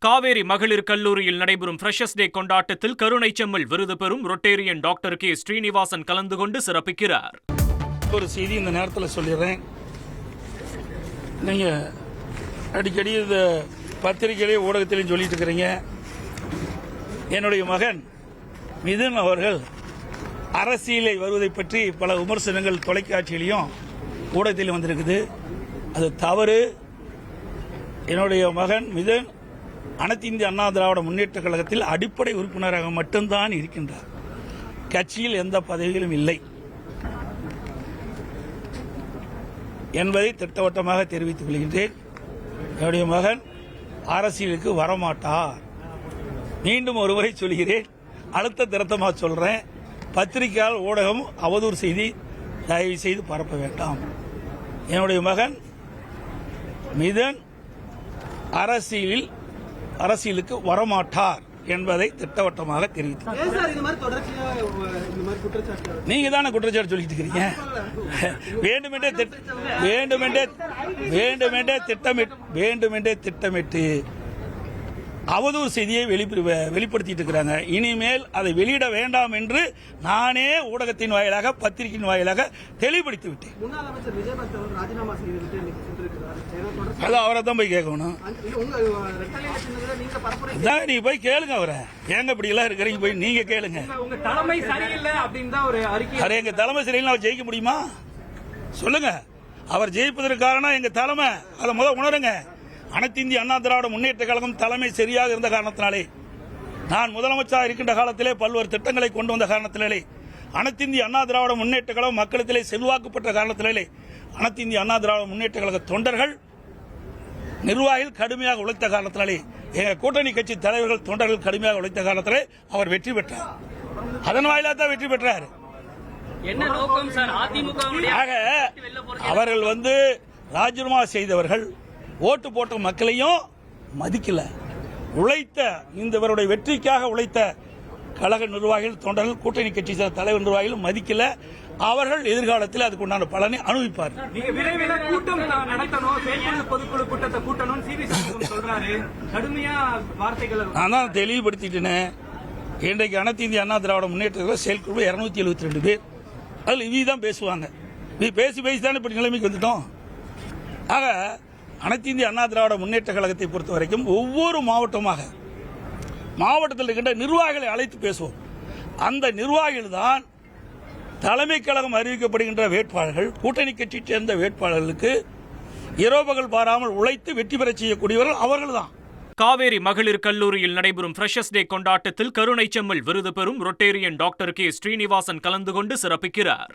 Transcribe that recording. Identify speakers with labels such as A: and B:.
A: காவேரி மகளிர் கல்லூரியில் நடைபெறும் ஃப்ரெஷர்ஸ் டே கொண்டாட்டத்தில் கருணை செம்மல் விருது பெறும் ரொட்டேரியன் டாக்டர் கே ஸ்ரீனிவாசன் கலந்து கொண்டு சிறப்பிக்கிறார்.
B: ஒரு செய்தி இந்த நேரத்தில் சொல்லிடுறேன். நீங்க அடிக்கடி இந்த பத்திரிகையிலே ஊடகத்திலையும் சொல்லிட்டு இருக்கிறீங்க. என்னுடைய மகன் மிதுன் அவர்கள் அரசியலை வருவதை பற்றி பல விமர்சனங்கள் தொலைக்காட்சியிலையும் ஊடகத்திலும் வந்திருக்குது. அது தவறு. என்னுடைய மகன் மிதுன் அனைத்து இந்திய அண்ணா திராவிட முன்னேற்ற கழகத்தில் அடிப்படை உறுப்பினராக மட்டும்தான் இருக்கின்றார். கட்சியில் எந்த பதவியிலும் இல்லை என்பதை திட்டவட்டமாக தெரிவித்துக் கொள்கின்றேன். என்னுடைய மகன் அரசியலுக்கு வரமாட்டார். மீண்டும் ஒருமுறை சொல்கிறேன், அழுத்த திருத்தமாக சொல்றேன். பத்திரிகையால் ஊடகம் அவதூறு செய்தி தயவு செய்து பரப்ப வேண்டாம். என்னுடைய மகன் மிதுன் அரசியலுக்கு வரமாட்டார் என்பதை திட்டவட்டமாக தெரிவித்தார். நீங்க தானே குற்றச்சாட்டு சொல்லிட்டு இருக்கீங்க. வேண்டுமென்றே திட்டமிட்டு அவதூறு செய்தியை வெளிப்படுத்திட்டு இருக்கிறாங்க. இனிமேல் அதை வெளியிட வேண்டாம் என்று நானே ஊடகத்தின் வாயிலாக பத்திரிகையின் வாயிலாக தெளிவுபடுத்தி விட்டேன். அது அவரை தான் போய் கேட்கணும். நீங்க போய் கேளுங்க அவரை. ஏங்க இப்படி எல்லாம் இருக்கிறீங்க, போய் நீங்க கேளுங்க. எங்க தலைமை சரியில்லை, அவர் ஜெயிக்க முடியுமா சொல்லுங்க. அவர் ஜெயிப்பதற்கு காரணம் எங்க தலைமை. அதை முதல் உணருங்க. அனைத்து இந்திய அண்ணா திராவிட முன்னேற்ற கழகம் தலைமை சரியாக இருந்த காரணத்தினாலே, நான் முதலமைச்சராக இருக்கின்ற காலத்திலே பல்வேறு திட்டங்களை கொண்டு வந்த காரணத்தினாலே, அனைத்து இந்திய அண்ணா திராவிட முன்னேற்ற கழகம் மக்களிடத்திலே செல்வாக்குப்பட்ட காரணத்தினாலே, அனைத்து இந்திய அண்ணா திராவிட முன்னேற்ற கழக தொண்டர்கள் நிர்வாகிகள் கடுமையாக உழைத்த காரணத்தினாலே, எங்க கூட்டணி கட்சி தலைவர்கள் தொண்டர்கள் கடுமையாக உழைத்த காரணத்திலே அவர் வெற்றி பெற்றார். அதன் வாயிலாக தான் வெற்றி பெற்றார். அவர்கள் ராஜினாமா செய்தவர்கள் ஓட்டு போட்ட மக்களையும் மதிக்கல. உழைத்த இவருடைய வெற்றிக்காக உழைத்த கழக நிர்வாகிகள் தொண்டர்கள் கூட்டணி கட்சி தலைவர் நிர்வாகிகள் மதிக்கல. அவர்கள் எதிர்காலத்தில் அதுக்கு உண்டான பலனை அனுபவிப்பார்கள். நான் தான் தெளிவுபடுத்திட்டேன். இன்றைக்கு அனைத்து இந்திய அண்ணா திராவிட முன்னேற்ற செயற்குழு 272 பேர். அதில் இவதான் பேசுவாங்க. பேசி தானே இப்படி நிலைமைக்கு வந்துட்டோம். ஆக அனைத்து இந்திய அண்ணா திராவிட முன்னேற்ற கழகத்தை பொறுத்த வரைக்கும் ஒவ்வொரு மாவட்டத்தில் இருக்கின்ற நிர்வாகிகளை அழைத்து பேசுவோம். அந்த நிர்வாகிகள் தான் தலைமை கழகம் அறிவிக்கப்படுகின்ற வேட்பாளர்கள், கூட்டணி கட்சியை சேர்ந்த வேட்பாளர்களுக்கு இரவுபகல் பாராமல் உழைத்து வெற்றி பெற செய்யக்கூடியவர்கள் அவர்கள்தான்.
A: காவேரி மகளிர் கல்லூரியில் நடைபெறும் ஃப்ரெஷர்ஸ் டே கொண்டாட்டத்தில் கருணை செம்மல் விருது பெறும் ரொட்டேரியன் டாக்டர் கே ஸ்ரீனிவாசன் கலந்து கொண்டு சிறப்பிக்கிறார்.